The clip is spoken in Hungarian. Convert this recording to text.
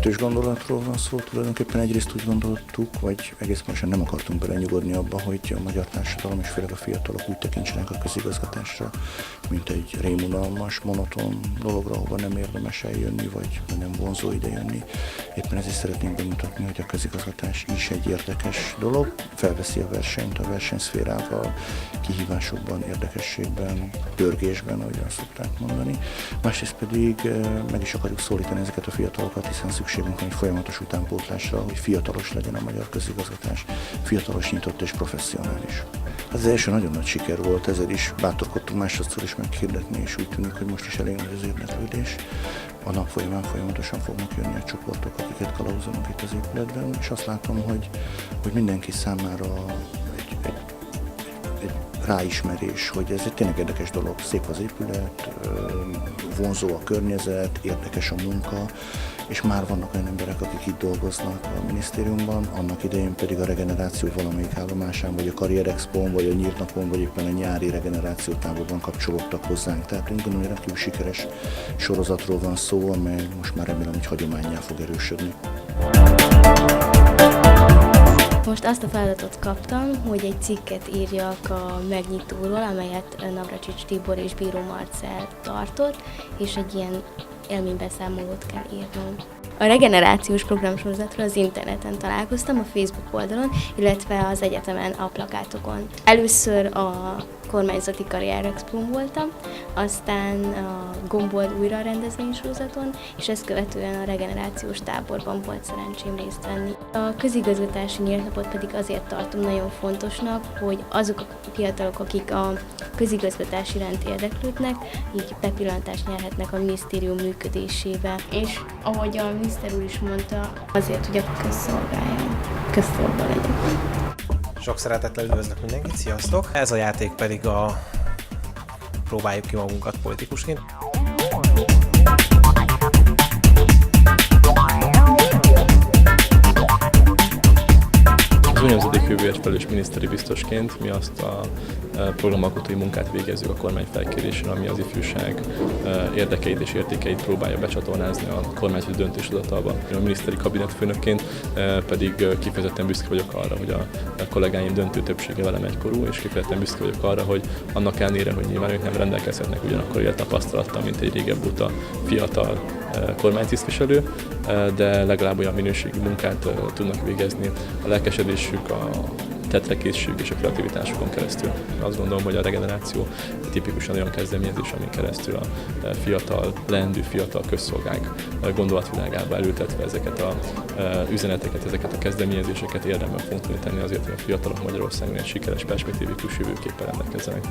kettős gondolatról van szó, tulajdonképpen egyrészt úgy gondoltuk, vagy egész pontosan nem akartunk belenyugodni abba, hogy a magyar társadalom és főleg a fiatalok úgy tekintsenek a közigazgatásra, mint egy rémunalmas, monoton dologra, ahova nem érdemes eljönni, vagy nem vonzó ide jönni. Éppen ezért szeretnénk bemutatni, hogy a közigazgatás is egy érdekes dolog, felveszi a versenyt a versenyszférával, kihívásokban, érdekességben, pörgésben, ahogy azt szokták mondani. Másrészt pedig meg is akarjuk szólítani ezeket a fiatalokat, hiszen szükségünk van egy folyamatos utánpótlásra, hogy fiatalos legyen a magyar közigazgatás, fiatalos, nyitott és professzionális. Az első nagyon nagy siker volt, ezért is bátorkodtunk másodszor is meghirdetni, és úgy tűnik, hogy most is elég nagy az érdeklődés. A nap folyamán folyamatosan fognak jönni a csoportok, akiket kalauzolunk itt az épületben, és azt látom, hogy mindenki számára egy ráismerés, hogy ez egy tényleg érdekes dolog, szép az épület, vonzó a környezet, érdekes a munka, és már vannak olyan emberek, akik itt dolgoznak a minisztériumban, annak idején pedig a regeneráció valamelyik állomásán, vagy a Karrier Expón, vagy a Nyírt Napon, vagy éppen a nyári regeneráció táborban kapcsolódtak hozzánk. Tehát én gondolom, hogy rendkívül sikeres sorozatról van szó, amely most már remélem, hogy hagyománnyá fog erősödni. Most azt a feladatot kaptam, hogy egy cikket írjak a megnyitóról, amelyet Navracsics Tibor és Bíró Marcell tartott, és egy ilyen élménybeszámolót kell írnom. A regenerációs programsorozatról az interneten találkoztam, a Facebook oldalon, illetve az egyetemen a plakátokon. Először a kormányzati Karrier Expón voltam, aztán a Gombold újra rendezvénysorozaton, és ezt követően a regenerációs táborban volt szerencsém részt venni. A közigazgatási nyílt napot pedig azért tartom nagyon fontosnak, hogy azok a fiatalok, akik a közigazgatás iránt érdeklődnek, így bepillantást nyerhetnek a minisztérium működésébe. És ahogy a miniszter úr is mondta, azért, hogy a közszolga legyek. Sok szeretettel üdvözlök mindenkit, sziasztok! Ez a játék pedig próbáljuk ki magunkat politikusként. Az úgynevezett jövőért felelős miniszteri biztosként mi azt a programalkotói munkát végezzük a kormány felkérésén, ami az ifjúság érdekeit és értékeit próbálja becsatornázni a kormányzati döntéshozatalba. A miniszteri kabinetfőnökként pedig kifejezetten büszke vagyok arra, hogy a kollégáim döntő többsége velem egykorú, és kifejezetten büszke vagyok arra, hogy annak ellenére, hogy nyilván ők nem rendelkezhetnek ugyanakkor élettapasztalattal, mint egy régebb óta fiatal kormánytisztviselő, de legalább olyan minőségi munkát tudnak végezni. A lelkesedésük, a tetrekészség és a kreativitásukon keresztül. Azt gondolom, hogy a regeneráció tipikusan olyan kezdeményezés, amin keresztül a fiatal, leendő fiatal közszolgák gondolatvilágába elültetve ezeket az üzeneteket, ezeket a kezdeményezéseket érdemben fontolni tenni azért, hogy a fiatalok Magyarországon egy sikeres, perspektívikus jövőképpen rendelkezzenek.